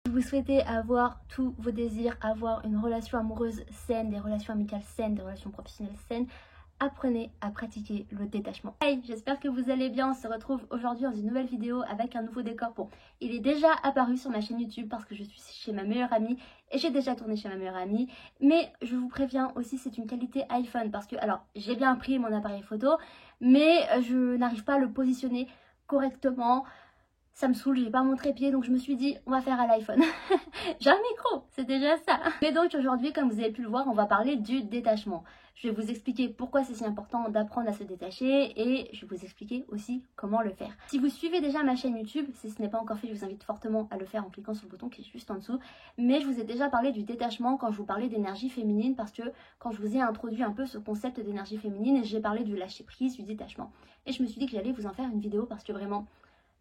Si vous souhaitez avoir tous vos désirs, avoir une relation amoureuse saine, des relations amicales saines, des relations professionnelles saines, apprenez à pratiquer le détachement. Hey, j'espère que vous allez bien. On se retrouve aujourd'hui dans une nouvelle vidéo avec un nouveau décor. Bon, il est déjà apparu sur ma chaîne YouTube parce que je suis chez ma meilleure amie et j'ai déjà tourné chez ma meilleure amie. Mais je vous préviens aussi, c'est une qualité iPhone parce que, alors, j'ai bien pris mon appareil photo, mais je n'arrive pas à le positionner correctement. Ça me saoule, j'ai pas mon trépied, donc je me suis dit on va faire à l'iPhone. J'ai un micro, c'est déjà ça. Mais donc aujourd'hui, comme vous avez pu le voir, on va parler du détachement. Je vais vous expliquer pourquoi c'est si important d'apprendre à se détacher et je vais vous expliquer aussi comment le faire. Si vous suivez déjà ma chaîne YouTube, si ce n'est pas encore fait, je vous invite fortement à le faire en cliquant sur le bouton qui est juste en dessous. Mais je vous ai déjà parlé du détachement quand je vous parlais d'énergie féminine parce que quand je vous ai introduit un peu ce concept d'énergie féminine, j'ai parlé du lâcher prise, du détachement. Et je me suis dit que j'allais vous en faire une vidéo parce que vraiment,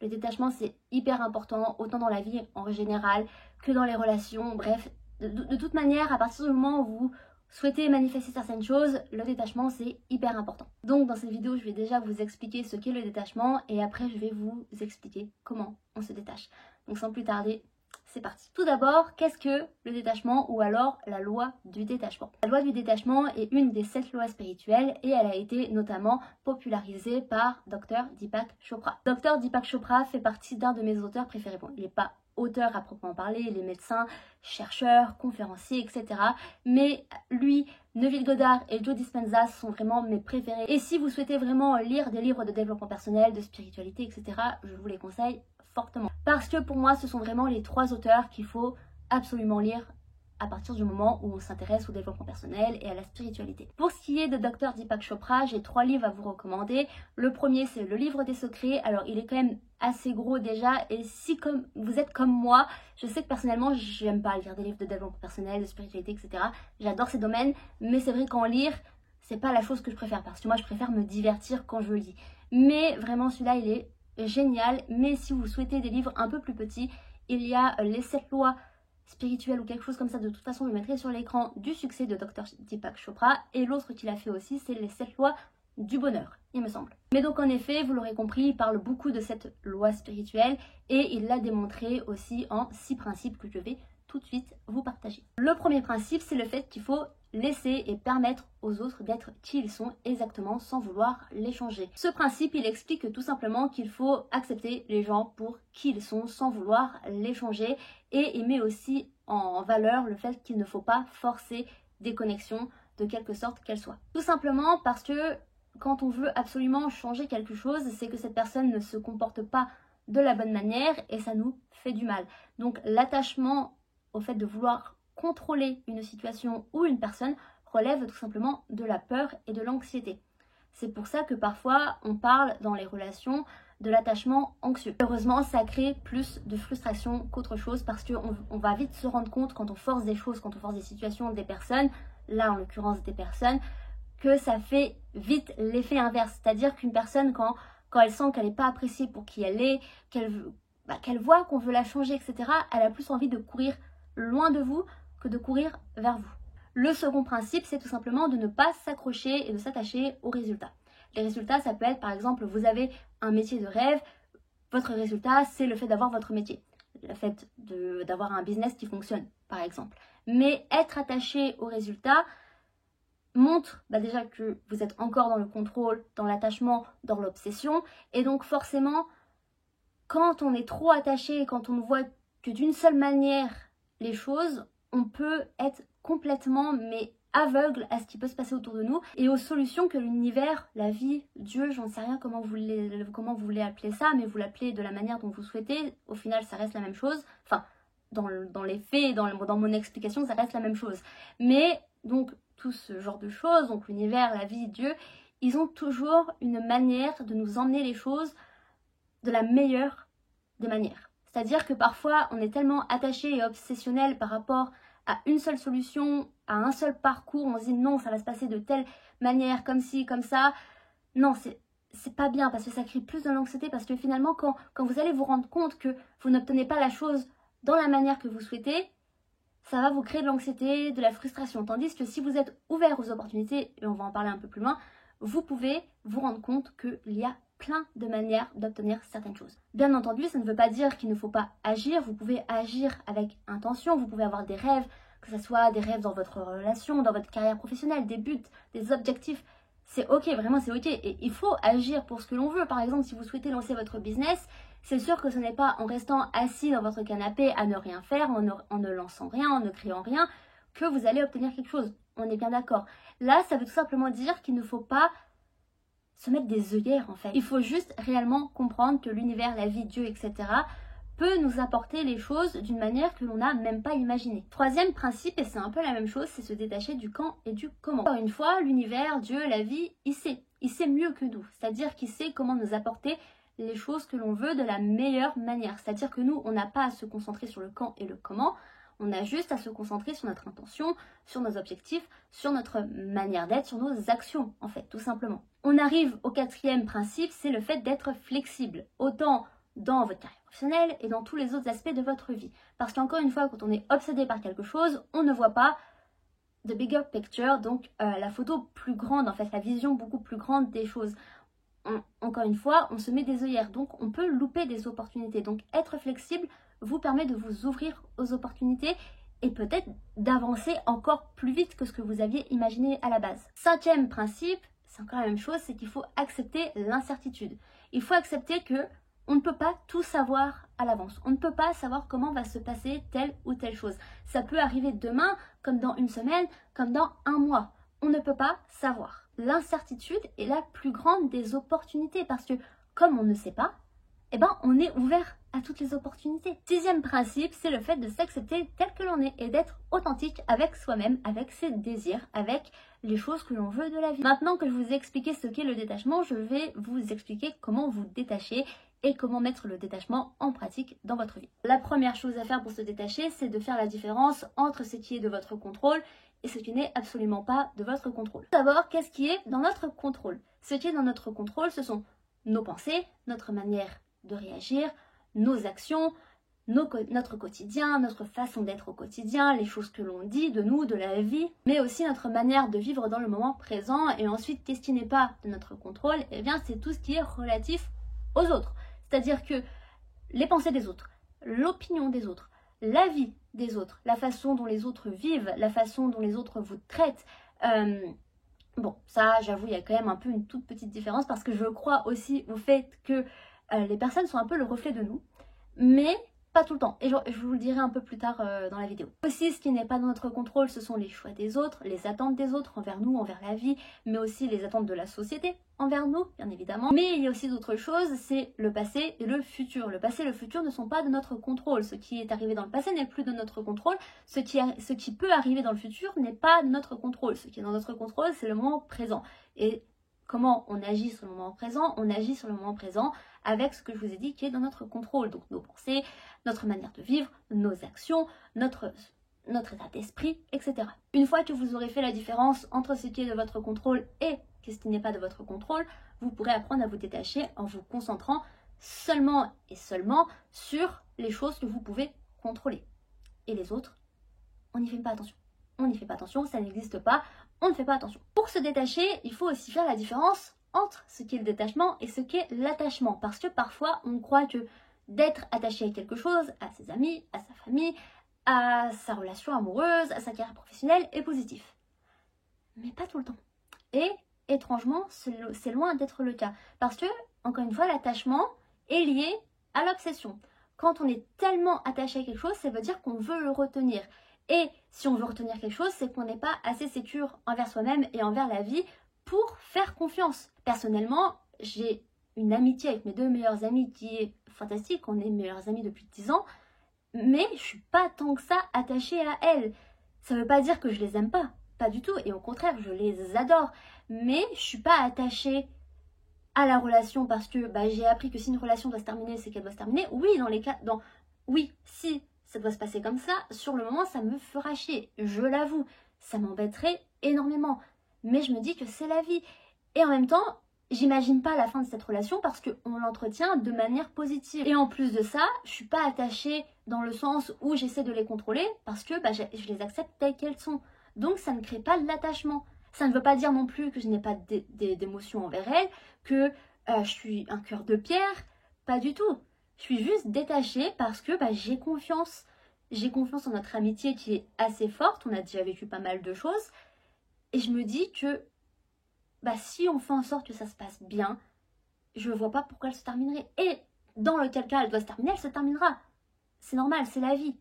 le détachement, c'est hyper important, autant dans la vie en général que dans les relations. Bref, de toute manière, à partir du moment où vous souhaitez manifester certaines choses, le détachement, c'est hyper important. Donc, dans cette vidéo, je vais déjà vous expliquer ce qu'est le détachement et après, je vais vous expliquer comment on se détache. Donc, sans plus tarder, c'est parti. Tout d'abord, qu'est-ce que le détachement ou alors la loi du détachement? La loi du détachement est une des 7 lois spirituelles et elle a été notamment popularisée par Dr Deepak Chopra. Dr Deepak Chopra fait partie d'un de mes auteurs préférés. Bon, il n'est pas auteur à proprement parler, il est médecin, chercheur, conférencier, etc. Mais lui, Neville Goddard et Joe Dispenza sont vraiment mes préférés. Et si vous souhaitez vraiment lire des livres de développement personnel, de spiritualité, etc., je vous les conseille fortement. Parce que pour moi, ce sont vraiment les 3 auteurs qu'il faut absolument lire à partir du moment où on s'intéresse au développement personnel et à la spiritualité. Pour ce qui est de Dr Deepak Chopra, j'ai 3 livres à vous recommander. Le premier, c'est le livre des secrets. Alors, il est quand même assez gros déjà et si comme vous êtes comme moi, je sais que personnellement, j'aime pas lire des livres de développement personnel, de spiritualité, etc. J'adore ces domaines, mais c'est vrai qu'en lire, c'est pas la chose que je préfère parce que moi, je préfère me divertir quand je lis. Mais vraiment, celui-là, il est génial. Mais si vous souhaitez des livres un peu plus petits, il y a les 7 lois spirituelles ou quelque chose comme ça. De toute façon, je mettrai sur l'écran du succès de Dr Deepak Chopra et l'autre qu'il a fait aussi, c'est les 7 lois du bonheur, il me semble. Mais donc en effet, vous l'aurez compris, il parle beaucoup de cette loi spirituelle et il l'a démontré aussi en 6 principes que je vais tout de suite vous partager. Le premier principe, c'est le fait qu'il faut laisser et permettre aux autres d'être qui ils sont exactement sans vouloir les changer. Ce principe, il explique tout simplement qu'il faut accepter les gens pour qui ils sont sans vouloir les changer et il met aussi en valeur le fait qu'il ne faut pas forcer des connexions de quelque sorte qu'elles soient. Tout simplement parce que quand on veut absolument changer quelque chose, c'est que cette personne ne se comporte pas de la bonne manière et ça nous fait du mal. Donc l'attachement au fait de vouloir contrôler une situation ou une personne relève tout simplement de la peur et de l'anxiété. C'est pour ça que parfois on parle dans les relations de l'attachement anxieux. Heureusement, ça crée plus de frustration qu'autre chose parce qu'on va vite se rendre compte quand on force des choses, quand on force des situations, des personnes, là en l'occurrence des personnes, que ça fait vite l'effet inverse. C'est-à-dire qu'une personne, quand elle sent qu'elle n'est pas appréciée pour qui elle est, qu'elle voit qu'on veut la changer, etc., elle a plus envie de courir loin de vous que de courir vers vous. Le second principe, c'est tout simplement de ne pas s'accrocher et de s'attacher aux résultats. Les résultats, ça peut être par exemple, vous avez un métier de rêve, votre résultat, c'est le fait d'avoir votre métier. Le fait d'avoir un business qui fonctionne, par exemple. Mais être attaché aux résultats montre déjà que vous êtes encore dans le contrôle, dans l'attachement, dans l'obsession. Et donc forcément, quand on est trop attaché et quand on ne voit que d'une seule manière les choses, on peut être complètement aveugle à ce qui peut se passer autour de nous et aux solutions que l'univers, la vie, Dieu, j'en sais rien comment vous voulez appeler ça, mais vous l'appelez de la manière dont vous souhaitez, au final ça reste la même chose, enfin dans les faits, dans mon explication ça reste la même chose. Mais donc tout ce genre de choses, donc l'univers, la vie, Dieu, ils ont toujours une manière de nous emmener les choses de la meilleure des manières. C'est-à-dire que parfois on est tellement attaché et obsessionnel par rapport à une seule solution, à un seul parcours, on se dit non, ça va se passer de telle manière, comme ci, comme ça. Non, c'est pas bien parce que ça crée plus de l'anxiété parce que finalement quand vous allez vous rendre compte que vous n'obtenez pas la chose dans la manière que vous souhaitez, ça va vous créer de l'anxiété, de la frustration. Tandis que si vous êtes ouvert aux opportunités, et on va en parler un peu plus loin, vous pouvez vous rendre compte qu'il y a plein de manières d'obtenir certaines choses. Bien entendu, ça ne veut pas dire qu'il ne faut pas agir. Vous pouvez agir avec intention, vous pouvez avoir des rêves, que ce soit des rêves dans votre relation, dans votre carrière professionnelle, des buts, des objectifs. C'est ok, vraiment c'est ok. Et il faut agir pour ce que l'on veut. Par exemple, si vous souhaitez lancer votre business, c'est sûr que ce n'est pas en restant assis dans votre canapé à ne rien faire, en ne lançant rien, en ne créant rien, que vous allez obtenir quelque chose. On est bien d'accord. Là, ça veut tout simplement dire qu'il ne faut pas se mettre des œillères en fait. Il faut juste réellement comprendre que l'univers, la vie, Dieu, etc. peut nous apporter les choses d'une manière que l'on n'a même pas imaginée. Troisième principe, et c'est un peu la même chose, c'est se détacher du quand et du comment. Encore une fois, l'univers, Dieu, la vie, il sait mieux que nous. C'est-à-dire qu'il sait comment nous apporter les choses que l'on veut de la meilleure manière. C'est-à-dire que nous, on n'a pas à se concentrer sur le quand et le comment, on a juste à se concentrer sur notre intention, sur nos objectifs, sur notre manière d'être, sur nos actions, en fait, tout simplement. On arrive au quatrième principe, c'est le fait d'être flexible, autant dans votre carrière professionnelle et dans tous les autres aspects de votre vie. Parce qu'encore une fois, quand on est obsédé par quelque chose, on ne voit pas the bigger picture, donc la photo plus grande, en fait, la vision beaucoup plus grande des choses. Encore une fois, on se met des œillères, donc on peut louper des opportunités. Donc être flexible vous permet de vous ouvrir aux opportunités et peut-être d'avancer encore plus vite que ce que vous aviez imaginé à la base. Cinquième principe, c'est encore la même chose, c'est qu'il faut accepter l'incertitude. Il faut accepter que on ne peut pas tout savoir à l'avance. On ne peut pas savoir comment va se passer telle ou telle chose. Ça peut arriver demain, comme dans une semaine, comme dans un mois. On ne peut pas savoir. L'incertitude est la plus grande des opportunités parce que comme on ne sait pas, eh ben, on est ouvert à toutes les opportunités. Sixième principe, c'est le fait de s'accepter tel que l'on est et d'être authentique avec soi-même, avec ses désirs, avec les choses que l'on veut de la vie. Maintenant que je vous ai expliqué ce qu'est le détachement, je vais vous expliquer comment vous détacher et comment mettre le détachement en pratique dans votre vie. La première chose à faire pour se détacher, c'est de faire la différence entre ce qui est de votre contrôle et ce qui n'est absolument pas de votre contrôle. D'abord, qu'est-ce qui est dans notre contrôle? Ce qui est dans notre contrôle, ce sont nos pensées, notre manière de réagir, nos actions, notre quotidien, notre façon d'être au quotidien, les choses que l'on dit de nous, de la vie, mais aussi notre manière de vivre dans le moment présent. Et ensuite, qu'est-ce qui n'est pas de notre contrôle? Eh bien, c'est tout ce qui est relatif aux autres. C'est-à-dire que les pensées des autres, l'opinion des autres, la vie des autres, la façon dont les autres vivent, la façon dont les autres vous traitent. Bon, ça, j'avoue, il y a quand même un peu une toute petite différence parce que je crois aussi au fait que les personnes sont un peu le reflet de nous, mais pas tout le temps. Et je vous le dirai un peu plus tard dans la vidéo. Aussi, ce qui n'est pas dans notre contrôle, ce sont les choix des autres, les attentes des autres envers nous, envers la vie, mais aussi les attentes de la société envers nous, bien évidemment. Mais il y a aussi d'autres choses, c'est le passé et le futur. Le passé et le futur ne sont pas de notre contrôle. Ce qui est arrivé dans le passé n'est plus de notre contrôle. Ce qui peut arriver dans le futur n'est pas de notre contrôle. Ce qui est dans notre contrôle, c'est le moment présent. Et comment on agit sur le moment présent? On agit sur le moment présent avec ce que je vous ai dit qui est dans notre contrôle. Donc nos pensées, notre manière de vivre, nos actions, notre état d'esprit, etc. Une fois que vous aurez fait la différence entre ce qui est de votre contrôle et ce qui n'est pas de votre contrôle, vous pourrez apprendre à vous détacher en vous concentrant seulement et seulement sur les choses que vous pouvez contrôler. Et les autres, on n'y fait pas attention. On n'y fait pas attention, ça n'existe pas, on ne fait pas attention. Pour se détacher, il faut aussi faire la différence entre ce qu'est le détachement et ce qu'est l'attachement. Parce que parfois, on croit que d'être attaché à quelque chose, à ses amis, à sa famille, à sa relation amoureuse, à sa carrière professionnelle, est positif. Mais pas tout le temps. Et étrangement, c'est loin d'être le cas. Parce que, encore une fois, l'attachement est lié à l'obsession. Quand on est tellement attaché à quelque chose, ça veut dire qu'on veut le retenir. Et si on veut retenir quelque chose, c'est qu'on n'est pas assez sécure envers soi-même et envers la vie pour faire confiance. Personnellement, j'ai une amitié avec mes deux meilleures amies qui est fantastique. On est meilleures amies depuis 10 ans. Mais je suis pas tant que ça attachée à elles. Ça veut pas dire que je les aime pas. Pas du tout. Et au contraire, je les adore. Mais je suis pas attachée à la relation parce que j'ai appris que si une relation doit se terminer, c'est qu'elle doit se terminer. Oui, oui, si ça doit se passer comme ça, sur le moment, ça me fera chier. Je l'avoue, ça m'embêterait énormément. Mais je me dis que c'est la vie. Et en même temps, j'imagine pas la fin de cette relation parce qu'on l'entretient de manière positive. Et en plus de ça, je suis pas attachée dans le sens où j'essaie de les contrôler parce que je les accepte telles qu'elles sont. Donc ça ne crée pas de l'attachement. Ça ne veut pas dire non plus que je n'ai pas d'émotions envers elles, que je suis un cœur de pierre, pas du tout. Je suis juste détachée parce que j'ai confiance. J'ai confiance en notre amitié qui est assez forte, on a déjà vécu pas mal de choses. Et je me dis que si on fait en sorte que ça se passe bien, je ne vois pas pourquoi elle se terminerait. Et dans lequel cas elle doit se terminer, elle se terminera. C'est normal, c'est la vie.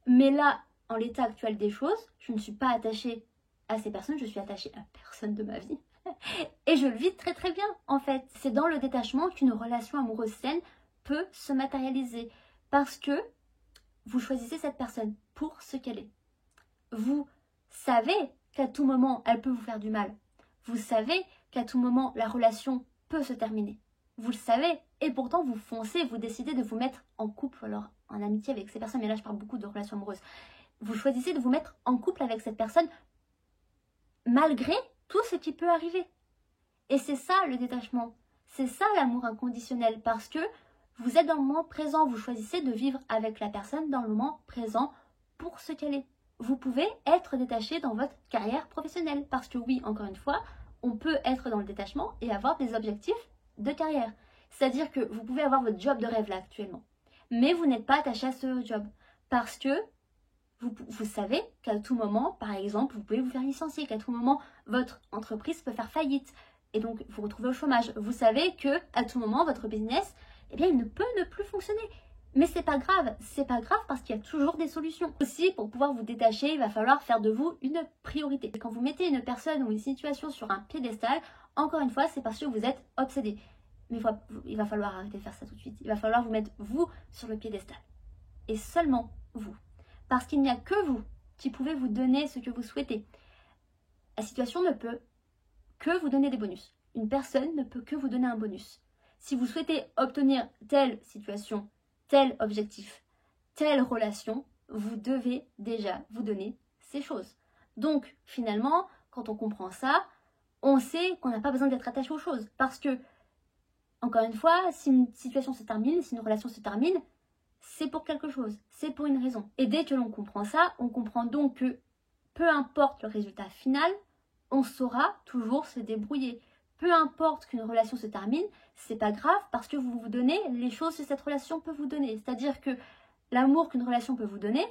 Mais là, en l'état actuel des choses, je ne suis pas attachée à ces personnes, je suis attachée à personne de ma vie. Et je le vis très très bien en fait. C'est dans le détachement qu'une relation amoureuse saine peut se matérialiser. Parce que vous choisissez cette personne pour ce qu'elle est. Vous savez qu'à tout moment, elle peut vous faire du mal. Vous savez qu'à tout moment, la relation peut se terminer. Vous le savez. Et pourtant, vous foncez, vous décidez de vous mettre en couple, alors en amitié avec ces personnes. Mais là, je parle beaucoup de relations amoureuses. Vous choisissez de vous mettre en couple avec cette personne malgré tout ce qui peut arriver. Et c'est ça le détachement. C'est ça l'amour inconditionnel. Parce que vous êtes dans le moment présent. Vous choisissez de vivre avec la personne dans le moment présent pour ce qu'elle est. Vous pouvez être détaché dans votre carrière professionnelle. Parce que oui, encore une fois, on peut être dans le détachement et avoir des objectifs de carrière. C'est-à-dire que vous pouvez avoir votre job de rêve là actuellement. Mais vous n'êtes pas attaché à ce job. Parce que vous savez qu'à tout moment, par exemple, vous pouvez vous faire licencier. Qu'à tout moment, votre entreprise peut faire faillite. Et donc, vous retrouvez au chômage. Vous savez qu'à tout moment, votre business, il ne peut ne plus fonctionner. Mais c'est pas grave parce qu'il y a toujours des solutions. Aussi, pour pouvoir vous détacher, il va falloir faire de vous une priorité. Quand vous mettez une personne ou une situation sur un piédestal, encore une fois, c'est parce que vous êtes obsédé. Mais il va falloir arrêter de faire ça tout de suite. Il va falloir vous mettre vous sur le piédestal. Et seulement vous. Parce qu'il n'y a que vous qui pouvez vous donner ce que vous souhaitez. La situation ne peut que vous donner des bonus. Une personne ne peut que vous donner un bonus. Si vous souhaitez obtenir telle situation, tel objectif, telle relation, vous devez déjà vous donner ces choses. Donc, finalement, quand on comprend ça, on sait qu'on n'a pas besoin d'être attaché aux choses. Parce que, encore une fois, si une situation se termine, si une relation se termine, c'est pour quelque chose, c'est pour une raison. Et dès que l'on comprend ça, on comprend donc que peu importe le résultat final, on saura toujours se débrouiller. Peu importe qu'une relation se termine, c'est pas grave parce que vous vous donnez les choses que cette relation peut vous donner. C'est-à-dire que l'amour qu'une relation peut vous donner,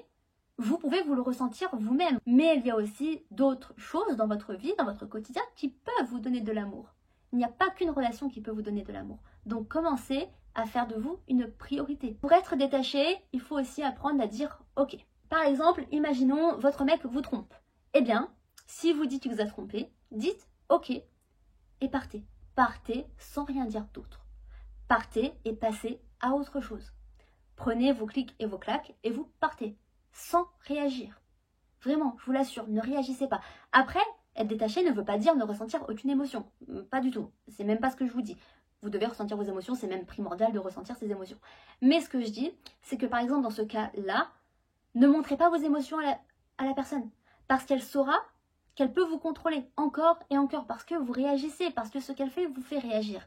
vous pouvez vous le ressentir vous-même. Mais il y a aussi d'autres choses dans votre vie, dans votre quotidien, qui peuvent vous donner de l'amour. Il n'y a pas qu'une relation qui peut vous donner de l'amour. Donc commencez à faire de vous une priorité. Pour être détaché, il faut aussi apprendre à dire ok. Par exemple, imaginons votre mec vous trompe. Eh bien, si vous dites qu'il vous a trompé, dites ok et partez. Partez sans rien dire d'autre. Partez et passez à autre chose. Prenez vos clics et vos claques et vous partez sans réagir. Vraiment, je vous l'assure, ne réagissez pas. Après, être détaché ne veut pas dire ne ressentir aucune émotion. Pas du tout. C'est même pas ce que je vous dis. Vous devez ressentir vos émotions, c'est même primordial de ressentir ces émotions. Mais ce que je dis, c'est que par exemple dans ce cas-là, ne montrez pas vos émotions à la personne. Parce qu'elle saura qu'elle peut vous contrôler encore et encore. Parce que vous réagissez, parce que ce qu'elle fait vous fait réagir.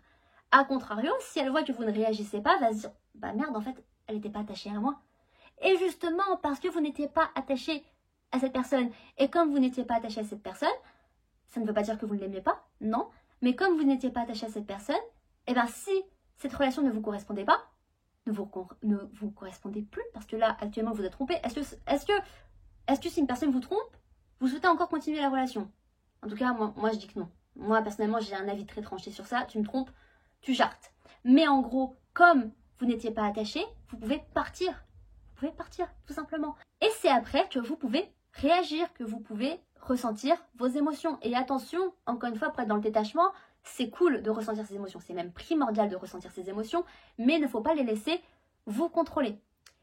A contrario, si elle voit que vous ne réagissez pas, elle va se dire « Bah merde, en fait, elle n'était pas attachée à moi. » Et justement, parce que vous n'étiez pas attaché à cette personne, et comme vous n'étiez pas attaché à cette personne, ça ne veut pas dire que vous ne l'aimiez pas, non. Mais comme vous n'étiez pas attaché à cette personne, eh bien si cette relation ne vous correspondait pas, ne vous correspondez plus, parce que là, actuellement, vous êtes trompé. Est-ce que si une personne vous trompe, vous souhaitez encore continuer la relation? En tout cas, moi je dis que non. Moi, personnellement, j'ai un avis très tranché sur ça. Tu me trompes, tu jartes. Mais en gros, comme vous n'étiez pas attaché, vous pouvez partir. Vous pouvez partir, tout simplement. Et c'est après que vous pouvez réagir, que vous pouvez ressentir vos émotions. Et attention, encore une fois, pour être dans le détachement, c'est cool de ressentir ces émotions. C'est même primordial de ressentir ces émotions, mais il ne faut pas les laisser vous contrôler.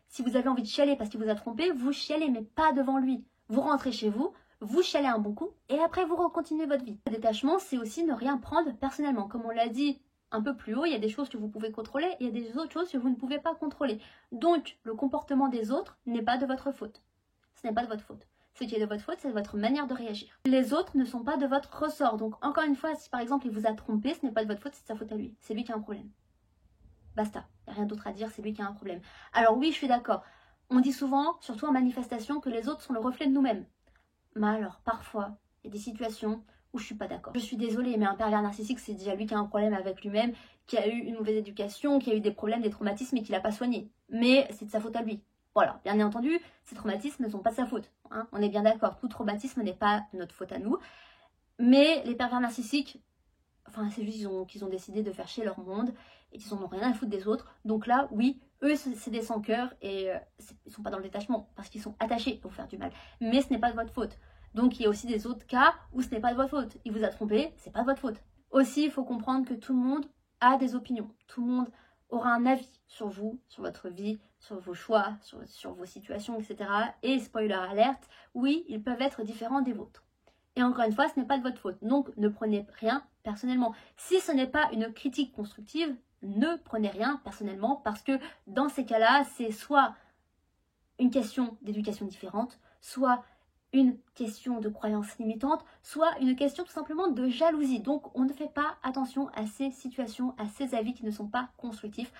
Si vous avez envie de chialer parce qu'il vous a trompé, vous chialez, mais pas devant lui. Vous rentrez chez vous, vous chialez un bon coup, et après vous continuez votre vie. Le détachement, c'est aussi ne rien prendre personnellement. Comme on l'a dit un peu plus haut, il y a des choses que vous pouvez contrôler, et il y a des autres choses que vous ne pouvez pas contrôler. Donc, le comportement des autres n'est pas de votre faute. Ce n'est pas de votre faute. Ce qui est de votre faute, c'est votre manière de réagir. Les autres ne sont pas de votre ressort. Donc, encore une fois, si par exemple il vous a trompé, ce n'est pas de votre faute, c'est de sa faute à lui. C'est lui qui a un problème. Basta. Il n'y a rien d'autre à dire, c'est lui qui a un problème. Alors oui, je suis d'accord. On dit souvent, surtout en manifestation, que les autres sont le reflet de nous-mêmes. Mais alors, parfois, il y a des situations ou je suis pas d'accord. Je suis désolée, mais un pervers narcissique, c'est déjà lui qui a un problème avec lui-même, qui a eu une mauvaise éducation, qui a eu des problèmes, des traumatismes et qui l'a pas soigné. Mais c'est de sa faute à lui. Voilà, bien entendu, ces traumatismes ne sont pas de sa faute. Hein. On est bien d'accord, tout traumatisme n'est pas notre faute à nous. Mais les pervers narcissiques, enfin c'est juste qu'ils ont décidé de faire chier leur monde et qu'ils en ont rien à foutre des autres. Donc là, oui, eux c'est des sans-cœur et ils sont pas dans le détachement parce qu'ils sont attachés à vous faire du mal. Mais ce n'est pas de votre faute. Donc il y a aussi des autres cas où ce n'est pas de votre faute. Il vous a trompé, c'est pas de votre faute. Aussi, il faut comprendre que tout le monde a des opinions. Tout le monde aura un avis sur vous, sur votre vie, sur vos choix, sur vos situations, etc. Et spoiler alerte, oui, ils peuvent être différents des vôtres. Et encore une fois, ce n'est pas de votre faute. Donc, ne prenez rien personnellement. Si ce n'est pas une critique constructive, ne prenez rien personnellement parce que dans ces cas-là, c'est soit une question d'éducation différente, soit une question de croyance limitante, soit une question tout simplement de jalousie. Donc, on ne fait pas attention à ces situations, à ces avis qui ne sont pas constructifs.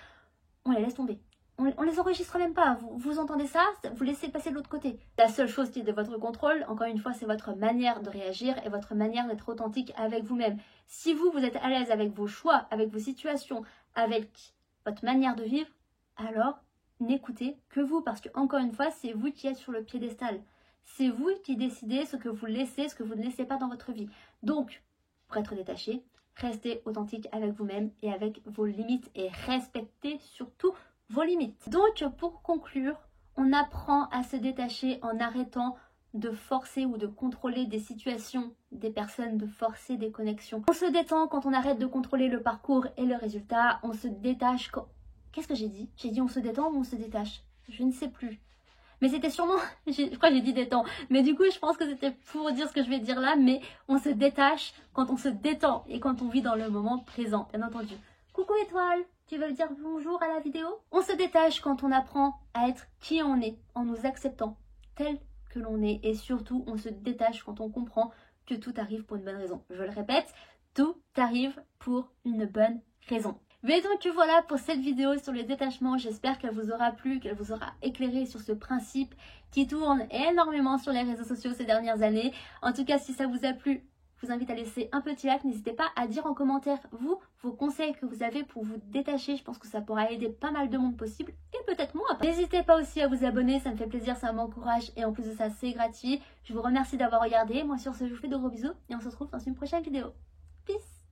On les laisse tomber. On les enregistre même pas. Vous entendez ça, vous laissez passer de l'autre côté. La seule chose qui est de votre contrôle, encore une fois, c'est votre manière de réagir et votre manière d'être authentique avec vous-même. Si vous êtes à l'aise avec vos choix, avec vos situations, avec votre manière de vivre, alors n'écoutez que vous. Parce que, encore une fois, c'est vous qui êtes sur le piédestal. C'est vous qui décidez ce que vous laissez, ce que vous ne laissez pas dans votre vie. Donc, pour être détaché, restez authentique avec vous-même et avec vos limites et respectez surtout vos limites. Donc, pour conclure, on apprend à se détacher en arrêtant de forcer ou de contrôler des situations, des personnes, de forcer des connexions. On se détend quand on arrête de contrôler le parcours et le résultat. On se détache quand... Qu'est-ce que j'ai dit? J'ai dit on se détend ou on se détache? Je ne sais plus. Mais c'était sûrement... Je crois que j'ai dit détend. Mais du coup, je pense que c'était pour dire ce que je vais dire là. Mais on se détache quand on se détend et quand on vit dans le moment présent, bien entendu. Coucou étoile, tu veux dire bonjour à la vidéo? On se détache quand on apprend à être qui on est, en nous acceptant tel que l'on est. Et surtout, on se détache quand on comprend que tout arrive pour une bonne raison. Je le répète, tout arrive pour une bonne raison. Mais donc voilà pour cette vidéo sur le détachement. J'espère qu'elle vous aura plu, qu'elle vous aura éclairé sur ce principe qui tourne énormément sur les réseaux sociaux ces dernières années. En tout cas, si ça vous a plu, je vous invite à laisser un petit like. N'hésitez pas à dire en commentaire, vous, vos conseils que vous avez pour vous détacher. Je pense que ça pourra aider pas mal de monde possible et peut-être moi. N'hésitez pas aussi à vous abonner, ça me fait plaisir, ça m'encourage et en plus de ça, c'est gratuit. Je vous remercie d'avoir regardé. Moi sur ce, je vous fais de gros bisous et on se retrouve dans une prochaine vidéo.